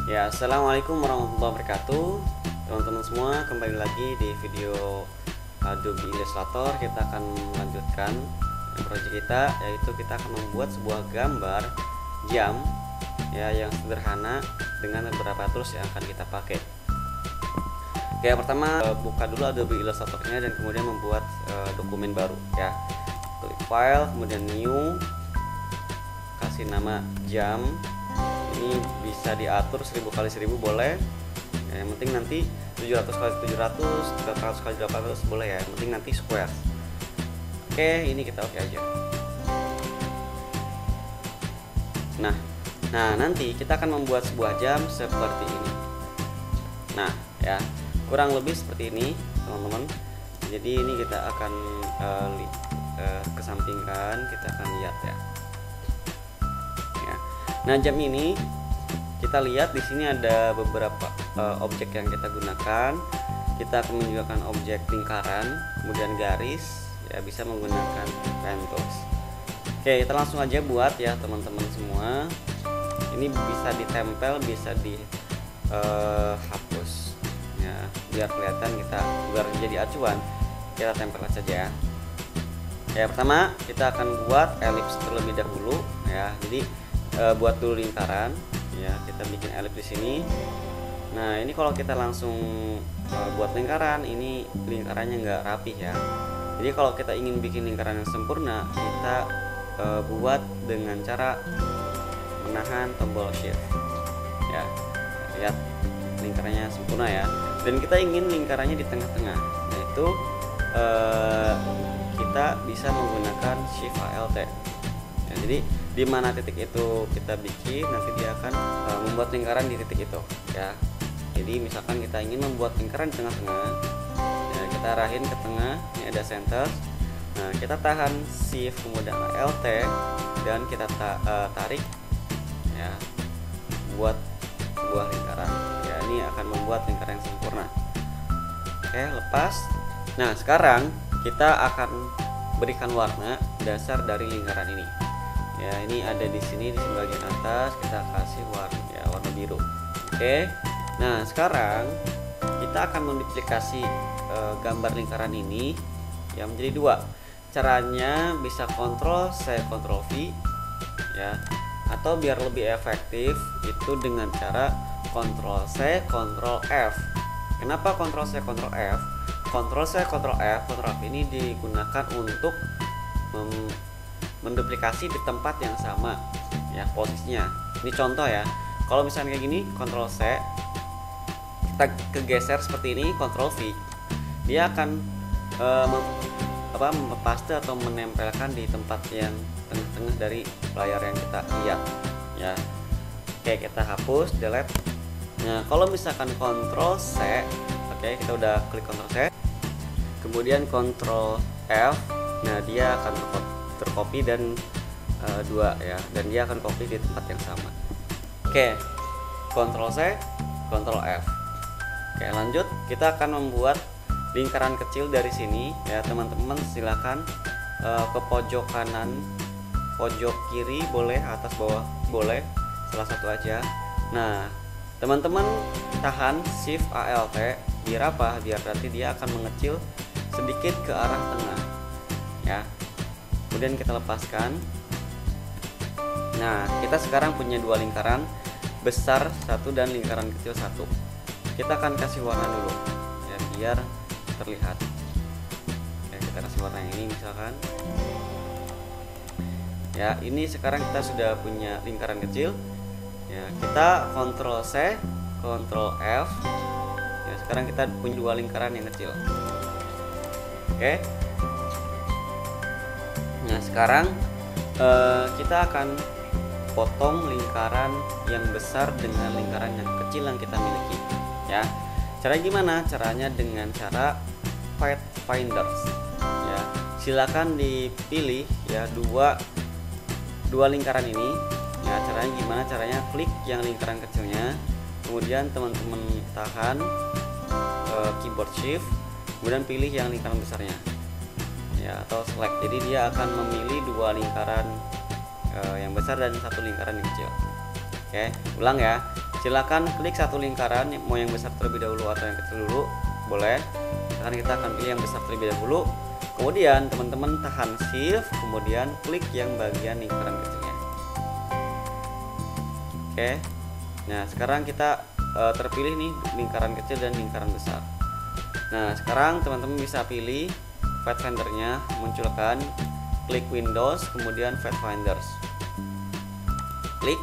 Ya, assalamualaikum warahmatullahi wabarakatuh, teman-teman semua. Kembali lagi di video Adobe Illustrator. Kita akan melanjutkan proyek kita, yaitu kita akan membuat sebuah gambar jam ya yang sederhana dengan beberapa tools yang akan kita pakai. Oke, yang pertama buka dulu Adobe Illustratornya dan kemudian membuat dokumen baru ya. Klik file, kemudian new, kasih nama jam. Ini bisa diatur 1000 kali 1000 boleh ya, yang penting nanti 700 kali 700, 800 kali 800 boleh ya, yang penting nanti square. Oke, ini kita oke aja. Nah nanti kita akan membuat sebuah jam seperti ini. Nah ya, kurang lebih seperti ini teman-teman. Jadi ini kita akan kesampingkan, kita akan lihat ya. Nah, jam ini kita lihat di sini ada beberapa objek yang kita gunakan. Kita akan menggunakan objek lingkaran, kemudian garis, ya bisa menggunakan pen tools. Oke, kita langsung aja buat ya teman-teman semua. Ini bisa ditempel, bisa dihapus, ya biar kelihatan biar jadi acuan. Kita tempel saja ya. Ya, pertama kita akan buat elips terlebih dahulu ya. Jadi buat dulu lingkaran ya, kita bikin elips di sini. Nah, ini kalau kita langsung buat lingkaran, ini lingkarannya nggak rapi ya. Jadi kalau kita ingin bikin lingkaran yang sempurna, kita buat dengan cara menahan tombol shift ya. Lihat lingkarannya sempurna ya, dan kita ingin lingkarannya di tengah-tengah, yaitu kita bisa menggunakan shift alt ya. Jadi di mana titik itu kita bikin, nanti dia akan membuat lingkaran di titik itu ya. Jadi misalkan kita ingin membuat lingkaran di tengah-tengah ya, kita arahin ke tengah, ini ada center. Nah, kita tahan shift kemudian alt dan kita tarik ya, buat sebuah lingkaran ya. Ini akan membuat lingkaran yang sempurna. Oke, lepas. Nah, sekarang kita akan berikan warna dasar dari lingkaran ini ya. Ini ada di sini di bagian atas, kita kasih warna biru. Oke, nah sekarang kita akan menduplikasi gambar lingkaran ini yang menjadi dua. Caranya bisa Ctrl C Ctrl V ya, atau biar lebih efektif itu dengan cara Ctrl C Ctrl F. Kenapa Ctrl C Ctrl F? Ctrl C Ctrl F, Ctrl F ini digunakan untuk menduplikasi di tempat yang sama ya posisinya. Ini contoh ya, kalau misalnya kayak gini Ctrl C, kita kegeser seperti ini, Ctrl V, dia akan mempaste atau menempelkan di tempat yang tengah-tengah dari layar yang kita lihat ya. Oke, kita hapus, delete. Nah, kalau misalkan Ctrl C, oke, kita udah klik Ctrl C, kemudian Ctrl F, nah dia akan tercopy dan dua ya, dan dia akan copy di tempat yang sama. Oke, Ctrl C Ctrl F. Oke, lanjut, kita akan membuat lingkaran kecil dari sini ya teman-teman. Silakan ke pojok kanan, pojok kiri boleh, atas bawah boleh, salah satu aja. Nah, teman-teman tahan shift alt biar apa? Biar nanti dia akan mengecil sedikit ke arah tengah ya. Kemudian kita lepaskan. Nah, kita sekarang punya dua lingkaran besar satu dan lingkaran kecil satu. Kita akan kasih warna dulu ya biar terlihat. Oke, kita kasih warna yang ini misalkan ya. Ini sekarang kita sudah punya lingkaran kecil ya. Kita Ctrl C Ctrl F ya. Sekarang kita punya dua lingkaran yang kecil. Oke. Nah, sekarang kita akan potong lingkaran yang besar dengan lingkaran yang kecil yang kita miliki ya. Caranya gimana? Caranya dengan cara Pathfinders ya. Silakan dipilih ya dua lingkaran ini ya. Caranya gimana? Caranya klik yang lingkaran kecilnya, kemudian teman-teman tahan keyboard shift, kemudian pilih yang lingkaran besarnya ya, atau select. Jadi dia akan memilih dua lingkaran yang besar dan satu lingkaran yang kecil. Oke, ulang ya. silakan klik satu lingkaran, mau yang besar terlebih dahulu atau yang kecil dulu boleh. Sekarang kita akan pilih yang besar terlebih dahulu. Kemudian teman-teman tahan shift, kemudian klik yang bagian lingkaran kecilnya. Oke. Nah, sekarang kita terpilih nih lingkaran kecil dan lingkaran besar. Nah, sekarang teman-teman bisa pilih Pathfinder-nya, munculkan, klik Windows, kemudian Pathfinders. Klik.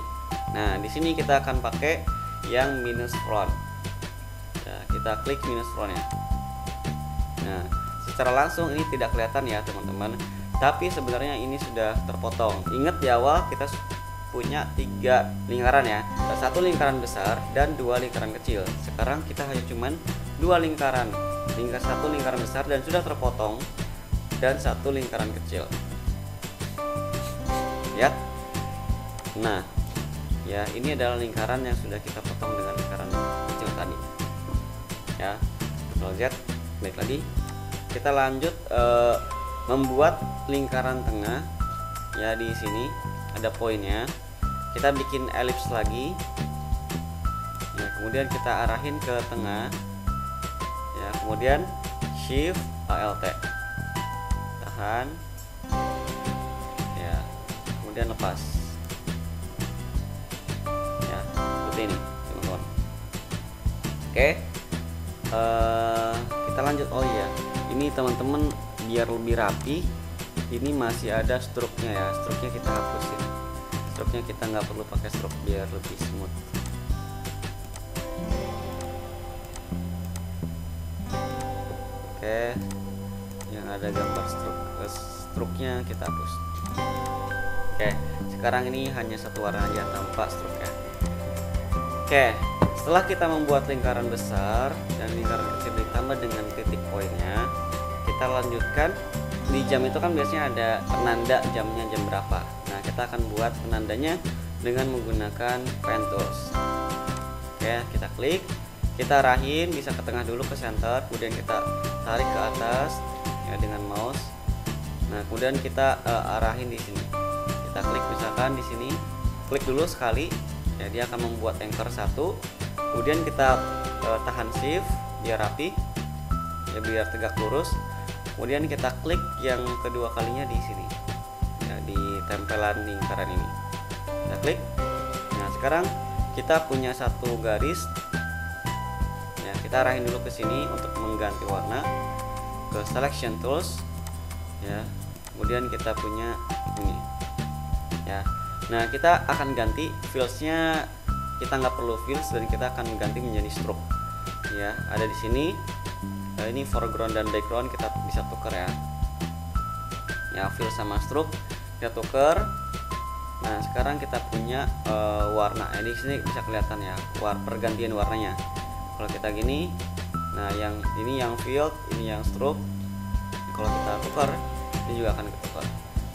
Nah, di sini kita akan pakai yang minus front. Nah, kita klik minus front-nya. Nah, secara langsung ini tidak kelihatan ya teman-teman, tapi sebenarnya ini sudah terpotong. Ingat di awal kita punya 3 lingkaran ya, 1 lingkaran besar dan 2 lingkaran kecil. Sekarang kita hanya cuman 2 lingkaran, 1 lingkaran besar dan sudah terpotong, dan 1 lingkaran kecil. Lihat. Nah, ya ini adalah lingkaran yang sudah kita potong dengan lingkaran kecil tadi. Ya, Ctrl Z, klik lagi. Kita lanjut membuat lingkaran tengah. Ya, di sini ada poinnya. Kita bikin elips lagi. Ya, kemudian kita arahin ke tengah. Ya, kemudian Shift Alt. Tahan. Ya, kemudian lepas. Ya, seperti ini, teman-teman. Oke. Kita lanjut. Oh iya, ini teman-teman biar lebih rapi, ini masih ada struknya ya. Struknya kita hapusin. Struknya kita nggak perlu pakai struk biar lebih smooth. Oke, yang ada gambar struknya kita hapus. Oke, sekarang ini hanya satu warna aja tanpa struknya. Oke, setelah kita membuat lingkaran besar dan lingkaran kecil ditambah dengan titik poinnya, kita lanjutkan. Di jam itu kan biasanya ada penanda jamnya jam berapa. Nah, kita akan buat penandanya dengan menggunakan pen tools. Oke, kita klik, kita arahin, bisa ke tengah dulu ke center, kemudian kita tarik ke atas ya dengan mouse. Nah, kemudian kita arahin di sini. Kita klik misalkan di sini, klik dulu sekali, ya dia akan membuat anchor 1. Kemudian kita tahan shift biar rapi, ya biar tegak lurus. Kemudian kita klik yang kedua kalinya di sini, ya, di tempelan lingkaran ini. Kita klik. Nah, sekarang kita punya satu garis. Ya, kita arahin dulu ke sini untuk mengganti warna, ke selection tools. Ya, kemudian kita punya ini. Ya, nah kita akan ganti fields-nya. Kita nggak perlu fields dan kita akan ganti menjadi stroke. Ya, ada di sini. Ini foreground dan background kita bisa tuker ya. Ya, fill sama stroke kita tuker. Nah, sekarang kita punya warna. Di sini bisa kelihatan ya, pergantian warnanya. Kalau kita gini, nah yang ini yang field, ini yang stroke. Kalau kita tuker, ini juga akan ketukar.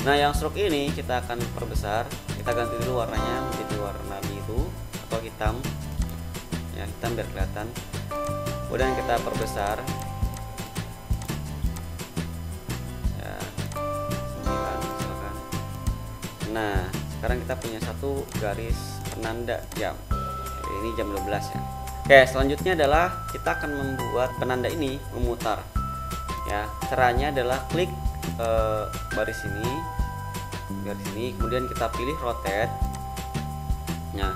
Nah, yang stroke ini kita akan perbesar. Kita ganti dulu warnanya menjadi warna biru atau hitam. Ya, hitam biar kelihatan. Kemudian kita perbesar. Nah, sekarang kita punya satu garis penanda jam. Jadi ini jam 12 ya. Oke, selanjutnya adalah kita akan membuat penanda ini memutar. Ya, caranya adalah klik baris ini, kemudian kita pilih rotate. Nah,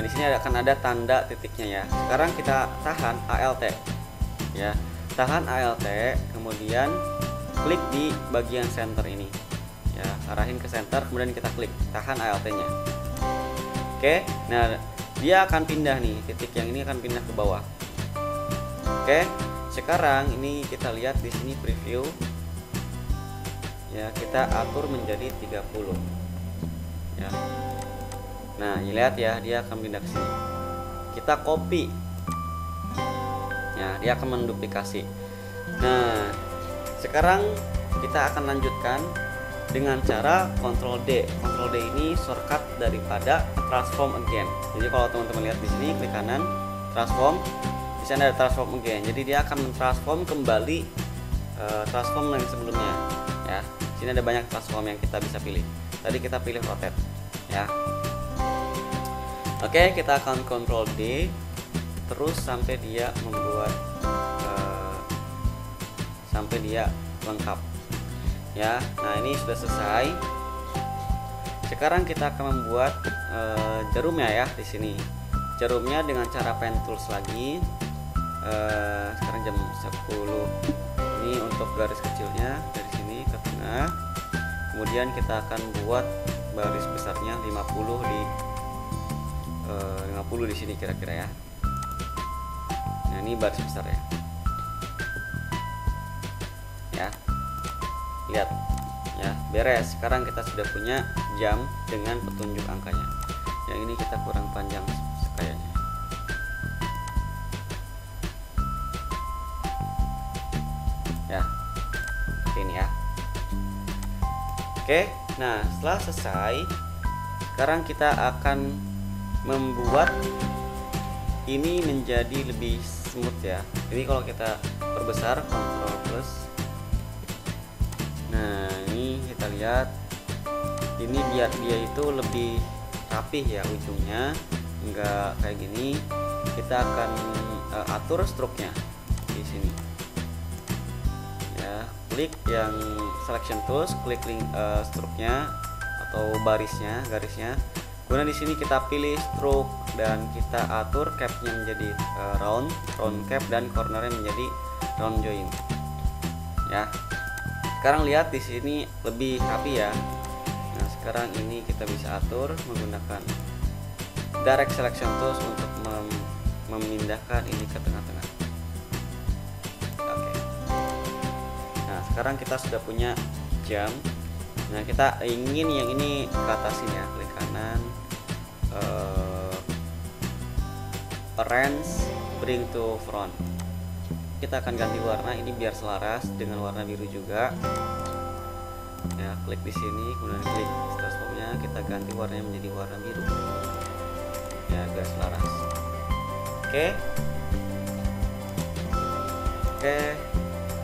di sini akan ada tanda titiknya ya. Sekarang kita tahan Alt. Ya, tahan Alt, kemudian klik di bagian center ini. Ya, arahin ke center, kemudian kita klik, tahan Alt-nya. Oke, nah dia akan pindah nih, titik yang ini akan pindah ke bawah. Oke, sekarang ini kita lihat di sini preview. Ya, kita atur menjadi 30. Ya. Nah, lihat ya, dia akan pindah ke sini. Kita copy. Ya, dia akan menduplikasi. Nah, sekarang kita akan lanjutkan dengan cara Ctrl D. Ctrl D ini shortcut daripada transform again. Jadi kalau teman-teman lihat di sini klik kanan, transform. Di sana ada transform again. Jadi dia akan mentransform kembali transform yang sebelumnya. Ya, sini ada banyak transform yang kita bisa pilih. Tadi kita pilih rotate. Ya. Oke, kita akan Ctrl D terus sampai dia membuat sampai dia lengkap ya. Nah, ini sudah selesai. Sekarang kita akan membuat jarumnya ya di sini. Jarumnya dengan cara pen tools lagi. Sekarang jam 10. Ini untuk garis kecilnya dari sini ke tengah. Kemudian kita akan buat baris besarnya 50 di 50 di sini kira-kira ya. Nah, ini baris besar ya. Ya. Lihat. Ya, beres. Sekarang kita sudah punya jam dengan petunjuk angkanya. Yang ini kita kurang panjang kayaknya. Ya. Ini ya. Oke. Nah, setelah selesai, sekarang kita akan membuat ini menjadi lebih smooth ya. Ini kalau kita perbesar Ctrl plus. Nah, ini kita lihat ini biar dia itu lebih rapih ya ujungnya, enggak kayak gini. Kita akan atur struknya di sini ya. Klik yang selection tools, klik link struknya atau barisnya, garisnya. Kemudian di sini kita pilih stroke dan kita atur capnya menjadi round cap, dan cornernya menjadi round join. Ya. Sekarang lihat di sini lebih rapi ya. Nah, sekarang ini kita bisa atur menggunakan direct selection tools untuk memindahkan ini ke tengah-tengah. Oke. Nah, sekarang kita sudah punya jam. Nah, kita ingin yang ini ke atasin ya, klik kanan, arrange, bring to front. Kita akan ganti warna ini biar selaras dengan warna biru juga. Ya, klik di sini, kemudian klik transformnya, kita ganti warnanya menjadi warna biru. Ya, biar selaras. Oke. Oke.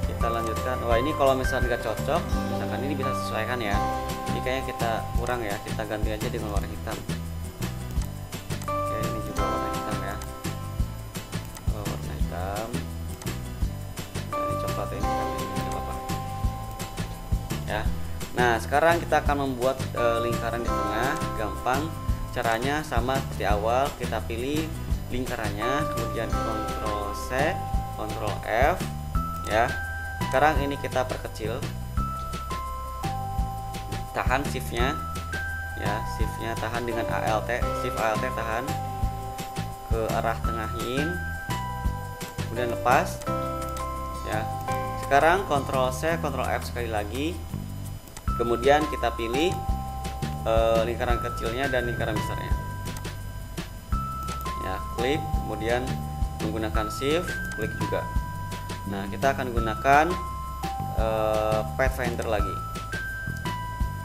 Kita lanjutkan. Wah, ini kalau misalnya nggak cocok, misalkan ini bisa sesuaikan ya. Ini kayaknya kita kurang ya, kita ganti aja dengan warna hitam. Oke, ini juga warna hitam ya. Oh, warna hitam. Nah, ini coklat ya, ini nggak apa-apa. Ya. Nah, sekarang kita akan membuat lingkaran di tengah. Gampang. Caranya sama seperti awal. Kita pilih lingkarannya, kemudian Ctrl C, Ctrl F, ya. Sekarang ini kita perkecil, tahan shiftnya ya, shiftnya tahan dengan ALT, shift ALT tahan ke arah tengahin, kemudian lepas ya. Sekarang Ctrl C, Ctrl F sekali lagi, kemudian kita pilih lingkaran kecilnya dan lingkaran besarnya ya, klik, kemudian menggunakan shift, klik juga. Nah, kita akan gunakan Pathfinder lagi,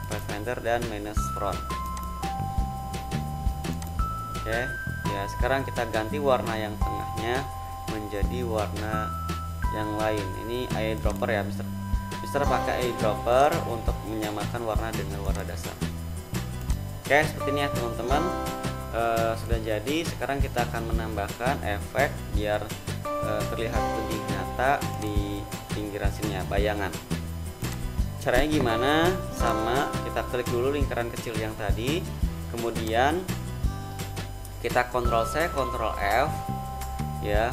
Pathfinder dan minus front. Oke, ya sekarang kita ganti warna yang tengahnya menjadi warna yang lain. Ini eyedropper ya, Mister pakai eyedropper untuk menyamakan warna dengan warna dasar. Oke, seperti ini ya teman-teman. Sudah jadi. Sekarang kita akan menambahkan efek biar terlihat lebih nyata di pinggiran sini ya, bayangan. Caranya gimana? Sama, kita klik dulu lingkaran kecil yang tadi, kemudian kita Ctrl C, Ctrl F ya,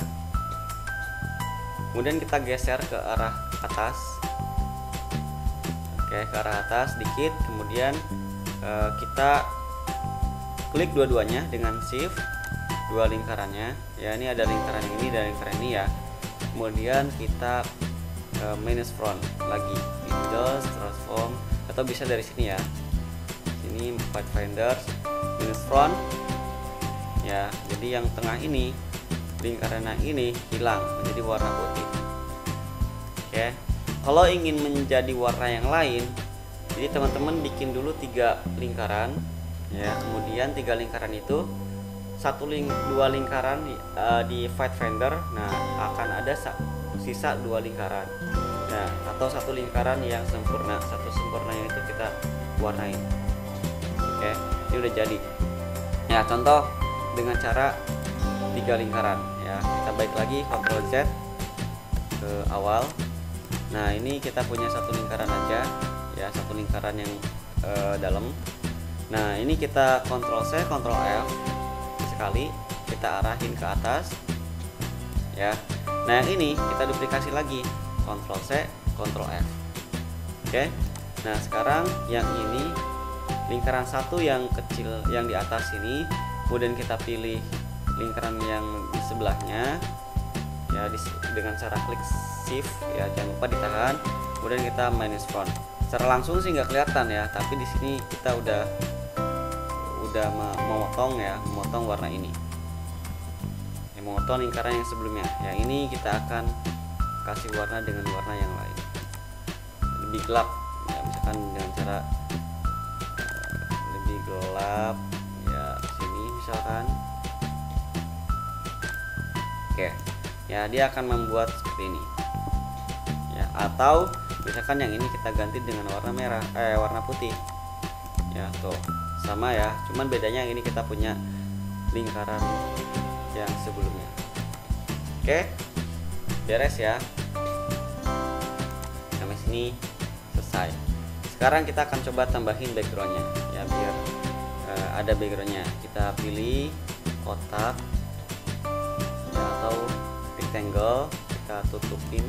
kemudian kita geser ke arah atas. Oke, ke arah atas dikit, kemudian kita klik dua-duanya dengan shift, dua lingkarannya ya. Ini ada lingkaran ini dan lingkaran ini ya. Kemudian kita minus front lagi, Windows transform, atau bisa dari sini ya, sini Pathfinder minus front ya. Jadi yang tengah ini, lingkaran yang ini hilang menjadi warna putih. Oke, kalau ingin menjadi warna yang lain, jadi teman-teman bikin dulu 3 lingkaran ya, kemudian 3 lingkaran itu dua lingkaran di Pathfinder. Nah, akan ada sisa 2 lingkaran. Nah, atau 1 lingkaran yang sempurna, satu sempurnanya itu kita warnain. Oke, ini udah jadi. Ya, contoh dengan cara 3 lingkaran ya. Kita balik lagi Ctrl Z ke awal. Nah ini kita punya satu lingkaran aja ya, satu lingkaran yang dalam. Nah ini kita Ctrl C Ctrl F sekali, kita arahin ke atas ya. Nah yang ini kita duplikasi lagi, Ctrl C Ctrl F. Oke. Nah sekarang yang ini lingkaran satu yang kecil yang di atas ini, kemudian kita pilih lingkaran yang di sebelahnya ya, dengan cara klik shift ya, jangan lupa ditahan, kemudian kita minus front. Secara langsung sih nggak kelihatan ya, tapi di sini kita udah memotong ya, memotong warna ini ya, memotong lingkaran yang sebelumnya. Yang ini kita akan kasih warna dengan warna yang lain, lebih gelap ya, misalkan dengan cara lebih gelap ya, sini misalkan. Oke ya, dia akan membuat seperti ini ya. Atau misalkan yang ini kita ganti dengan warna merah, warna putih ya, tuh sama ya, cuman bedanya yang ini kita punya lingkaran yang sebelumnya. Oke, beres ya, sampai sini selesai. Sekarang kita akan coba tambahin backgroundnya ya, biar ada backgroundnya. Kita pilih kotak ya, atau rectangle, kita tutupin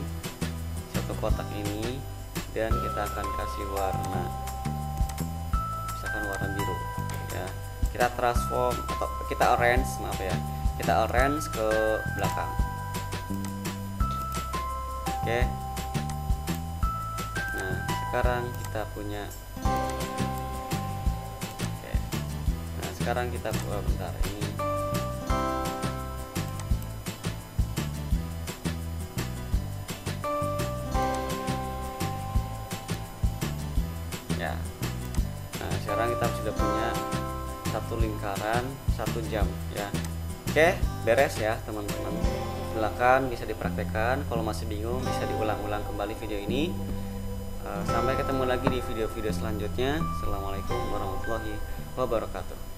satu kotak ini dan kita akan kasih warna, misalkan warna biru ya. Kita transform atau kita arrange, maaf ya, kita arrange ke belakang. Oke. Nah sekarang kita punya, oke. Nah sekarang kita bentar ini ya. Nah sekarang kita sudah punya satu lingkaran 1 jam ya. Oke, beres ya teman-teman. Silakan bisa dipraktekkan. Kalau masih bingung bisa diulang-ulang kembali video ini. Sampai ketemu lagi di video-video selanjutnya. Assalamualaikum warahmatullahi wabarakatuh.